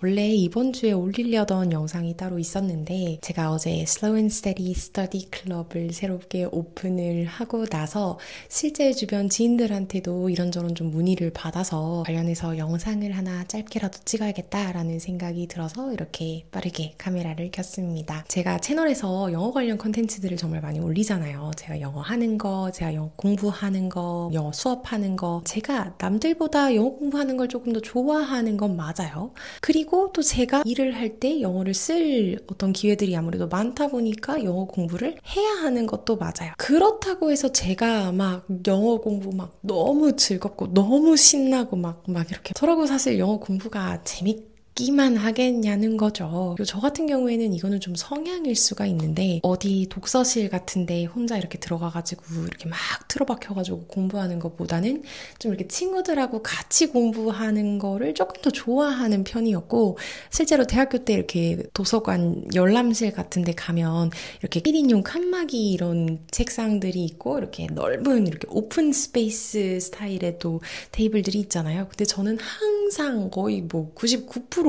원래 이번 주에 올리려던 영상이 따로 있었는데 제가 어제 Slow and Steady Study Club을 새롭게 오픈을 하고 나서 실제 주변 지인들한테도 이런저런 좀 문의를 받아서 관련해서 영상을 하나 짧게라도 찍어야겠다라는 생각이 들어서 이렇게 빠르게 카메라를 켰습니다. 제가 채널에서 영어 관련 컨텐츠들을 정말 많이 올리잖아요. 제가 영어 하는 거, 제가 영어 공부하는 거, 영어 수업하는 거, 제가 남들보다 영어 공부하는 걸 조금 더 좋아하는 건 맞아요. 그리고 또 제가 일을 할 때 영어를 쓸 어떤 기회들이 아무래도 많다 보니까 영어 공부를 해야 하는 것도 맞아요. 그렇다고 해서 제가 막 영어 공부 막 너무 즐겁고 너무 신나고 막 이렇게 저라고 사실 영어 공부가 재밌기만 하겠냐는 거죠. 그리고 저 같은 경우에는 이거는 좀 성향일 수가 있는데 어디 독서실 같은데 혼자 이렇게 들어가가지고 이렇게 막 틀어박혀가지고 공부하는 것보다는 좀 이렇게 친구들하고 같이 공부하는 거를 조금 더 좋아하는 편이었고, 실제로 대학교 때 이렇게 도서관 열람실 같은데 가면 이렇게 1인용 칸막이 이런 책상들이 있고 이렇게 넓은 이렇게 오픈 스페이스 스타일의 또 테이블들이 있잖아요. 근데 저는 항상 거의 뭐 99%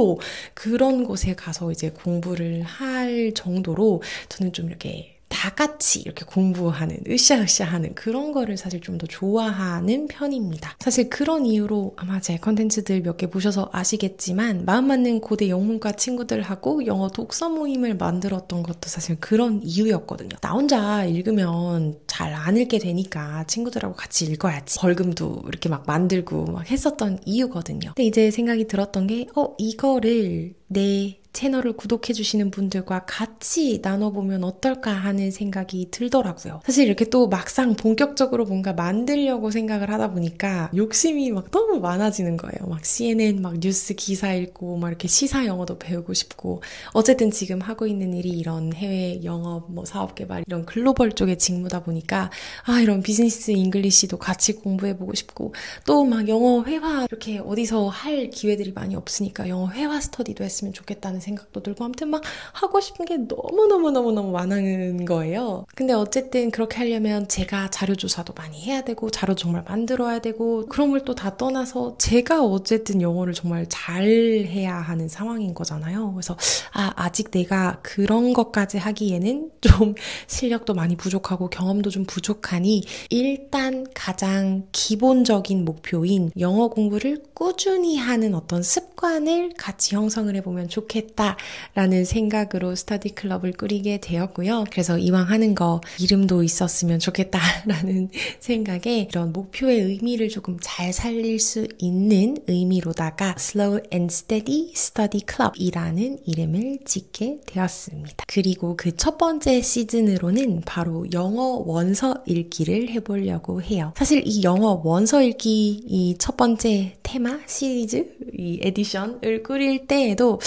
그런 곳에 가서 이제 공부를 할 정도로 저는 좀 이렇게 다 같이 이렇게 공부하는, 으쌰으쌰 하는 그런 거를 사실 좀 더 좋아하는 편입니다. 사실 그런 이유로 아마 제 컨텐츠들 몇 개 보셔서 아시겠지만 마음 맞는 고대 영문과 친구들하고 영어 독서 모임을 만들었던 것도 사실 그런 이유였거든요. 나 혼자 읽으면 잘 안 읽게 되니까 친구들하고 같이 읽어야지. 벌금도 이렇게 막 만들고 막 했었던 이유거든요. 근데 이제 생각이 들었던 게 이거를 내 채널을 구독해주시는 분들과 같이 나눠보면 어떨까 하는 생각이 들더라고요. 사실 이렇게 또 막상 본격적으로 뭔가 만들려고 생각을 하다 보니까 욕심이 막 너무 많아지는 거예요. 막 CNN 막 뉴스 기사 읽고 막 이렇게 시사 영어도 배우고 싶고, 어쨌든 지금 하고 있는 일이 이런 해외 영업, 뭐 사업 개발 이런 글로벌 쪽의 직무다 보니까 이런 비즈니스 잉글리시도 같이 공부해보고 싶고, 또 막 영어 회화 이렇게 어디서 할 기회들이 많이 없으니까 영어 회화 스터디도 했으면 좋겠다는 생각도 들고, 아무튼 막 하고 싶은 게 너무너무너무너무 많은 거예요. 근데 어쨌든 그렇게 하려면 제가 자료 조사도 많이 해야 되고 자료 정말 만들어야 되고, 그런 걸 또 다 떠나서 제가 어쨌든 영어를 정말 잘 해야 하는 상황인 거잖아요. 그래서 아직 내가 그런 것까지 하기에는 좀 실력도 많이 부족하고 경험도 좀 부족하니 일단 가장 기본적인 목표인 영어 공부를 꾸준히 하는 어떤 습관을 같이 형성을 해보면 좋겠다라는 생각으로 스터디 클럽을 꾸리게 되었고요. 그래서 이왕 하는 거 이름도 있었으면 좋겠다라는 생각에 이런 목표의 의미를 조금 잘 살릴 수 있는 의미로다가 Slow and Steady Study Club이라는 이름을 짓게 되었습니다. 그리고 그 첫 번째 시즌으로는 바로 영어 원서 읽기를 해보려고 해요. 사실 이 영어 원서 읽기 이 첫 번째 테마 시리즈 이 에디션을 꾸릴 때에도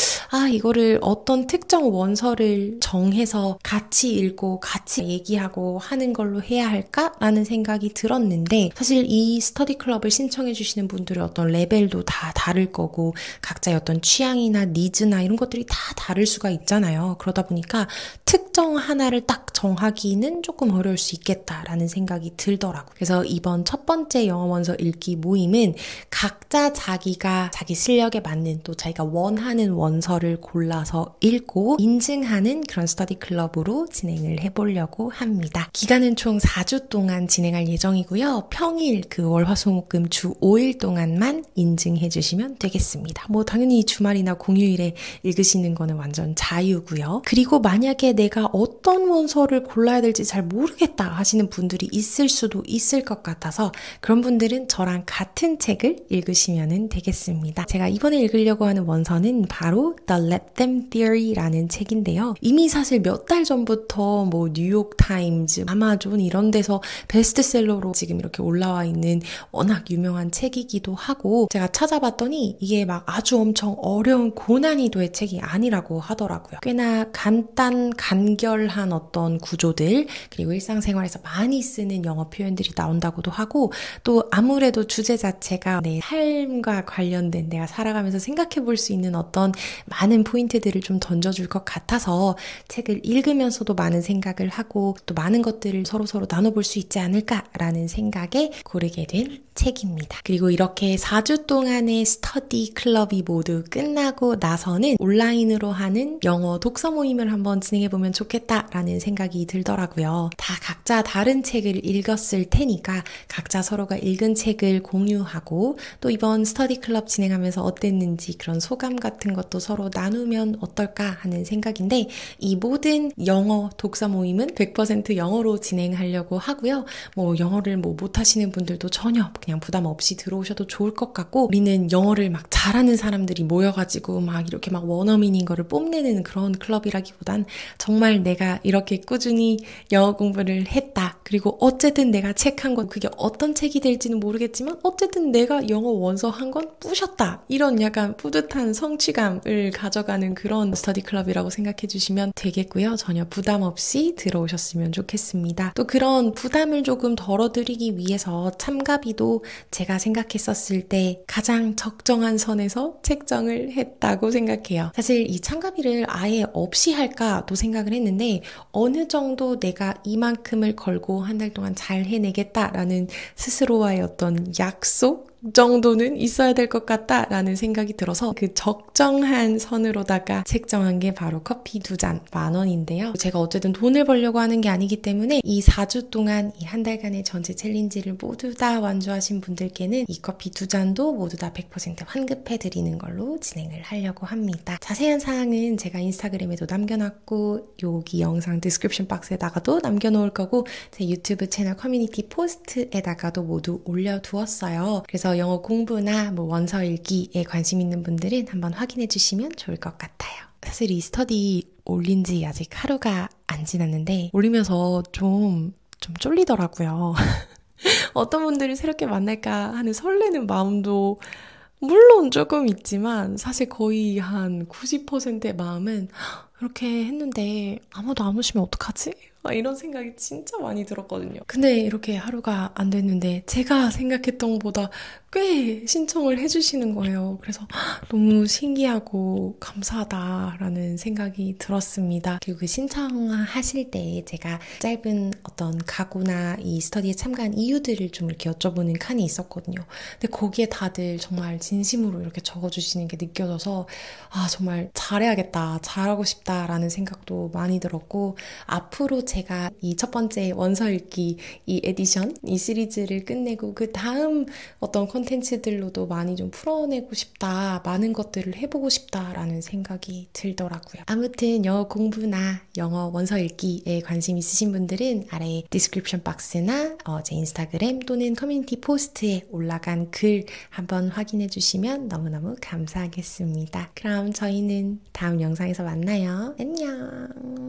이거를 어떤 특정 원서를 정해서 같이 읽고 같이 얘기하고 하는 걸로 해야 할까라는 생각이 들었는데, 사실 이 스터디 클럽을 신청해 주시는 분들의 어떤 레벨도 다 다를 거고 각자의 어떤 취향이나 니즈나 이런 것들이 다 다를 수가 있잖아요. 그러다 보니까 특정 하나를 딱 정하기는 조금 어려울 수 있겠다라는 생각이 들더라고요. 그래서 이번 첫 번째 영어 원서 읽기 모임은 각자 자기가 자기 실력에 맞는 또 자기가 원하는 원서를 골라서 읽고 인증하는 그런 스터디 클럽으로 진행을 해보려고 합니다. 기간은 총 4주 동안 진행할 예정이고요. 평일 월화수목금 주 5일 동안만 인증해 주시면 되겠습니다. 뭐 당연히 주말이나 공휴일에 읽으시는 거는 완전 자유고요. 그리고 만약에 내가 어떤 원서를 골라야 될지 잘 모르겠다 하시는 분들이 있을 수도 있을 것 같아서 그런 분들은 저랑 같은 책을 읽으시면 되겠습니다. 제가 이번에 읽으려고 하는 원서는 바로 The Let Them Theory라는 책인데요. 이미 사실 몇 달 전부터 뭐 뉴욕 타임즈, 아마존 이런 데서 베스트셀러로 지금 이렇게 올라와 있는 워낙 유명한 책이기도 하고, 제가 찾아봤더니 이게 막 아주 엄청 어려운 고난이도의 책이 아니라고 하더라고요. 꽤나 간결한 어떤 그런 구조들, 그리고 일상생활에서 많이 쓰는 영어 표현들이 나온다고도 하고, 또 아무래도 주제 자체가 내 삶과 관련된, 내가 살아가면서 생각해 볼 수 있는 어떤 많은 포인트들을 좀 던져줄 것 같아서 책을 읽으면서도 많은 생각을 하고 또 많은 것들을 서로서로 나눠볼 수 있지 않을까라는 생각에 고르게 된 책입니다. 그리고 이렇게 4주 동안의 스터디 클럽이 모두 끝나고 나서는 온라인으로 하는 영어 독서 모임을 한번 진행해보면 좋겠다라는 생각이 들더라고요. 다 각자 다른 책을 읽었을 테니까 각자 서로가 읽은 책을 공유하고 또 이번 스터디 클럽 진행하면서 어땠는지 그런 소감 같은 것도 서로 나누면 어떨까 하는 생각인데, 이 모든 영어 독서 모임은 100% 영어로 진행하려고 하고요. 영어를 못하시는 분들도 전혀 그냥 부담 없이 들어오셔도 좋을 것 같고, 우리는 영어를 막 잘하는 사람들이 모여가지고 막 이렇게 막 원어민인 거를 뽐내는 그런 클럽이라기보단 정말 내가 이렇게 꾸준히 영어 공부를 했다. 그리고 어쨌든 내가 책 한 권, 그게 어떤 책이 될지는 모르겠지만 어쨌든 내가 영어 원서 한 권 부셨다. 이런 약간 뿌듯한 성취감을 가져가는 그런 스터디 클럽이라고 생각해 주시면 되겠고요. 전혀 부담 없이 들어오셨으면 좋겠습니다. 또 그런 부담을 조금 덜어드리기 위해서 참가비도 제가 생각했었을 때 가장 적정한 선에서 책정을 했다고 생각해요. 사실 이 참가비를 아예 없이 할까도 생각을 했는데, 어느 정도 내가 이만큼을 걸고 한 달 동안 잘 해내겠다라는 스스로와의 어떤 약속 정도는 있어야 될 것 같다라는 생각이 들어서 그 적정한 선으로다가 책정한 게 바로 커피 2잔 10,000원인데요. 제가 어쨌든 돈을 벌려고 하는 게 아니기 때문에 이 4주 동안 이 한 달간의 전체 챌린지를 모두 다 완주하신 분들께는 이 커피 2잔도 모두 다 100% 환급해 드리는 걸로 진행을 하려고 합니다. 자세한 사항은 제가 인스타그램에도 남겨놨고 여기 영상 디스크립션 박스에다가도 남겨놓을 거고 제 유튜브 채널 커뮤니티 포스트에다가도 모두 올려두었어요. 그래서 영어 공부나 원서 읽기에 관심 있는 분들은 한번 확인해 주시면 좋을 것 같아요. 사실 이 스터디 올린 지 아직 하루가 안 지났는데 올리면서 좀 쫄리더라고요. 어떤 분들을 새롭게 만날까 하는 설레는 마음도 물론 조금 있지만 사실 거의 한 90%의 마음은 이렇게 했는데 아무도 안 오시면 어떡하지? 이런 생각이 진짜 많이 들었거든요. 근데 이렇게 하루가 안 됐는데 제가 생각했던 것보다 꽤 신청을 해주시는 거예요. 그래서 너무 신기하고 감사하다라는 생각이 들었습니다. 그리고 그 신청하실 때 제가 짧은 어떤 각오나 이 스터디에 참가한 이유들을 좀 이렇게 여쭤보는 칸이 있었거든요. 근데 거기에 다들 정말 진심으로 이렇게 적어주시는 게 느껴져서 정말 잘해야겠다, 잘하고 싶다라는 생각도 많이 들었고, 앞으로 제가 이 첫 번째 원서 읽기 이 에디션, 이 시리즈를 끝내고 그 다음 어떤 콘텐츠들로도 많이 좀 풀어내고 싶다, 많은 것들을 해보고 싶다라는 생각이 들더라고요. 아무튼 영어 공부나 영어 원서 읽기에 관심 있으신 분들은 아래 디스크립션 박스나 제 인스타그램 또는 커뮤니티 포스트에 올라간 글 한번 확인해 주시면 너무너무 감사하겠습니다. 그럼 저희는 다음 영상에서 만나요. 안녕.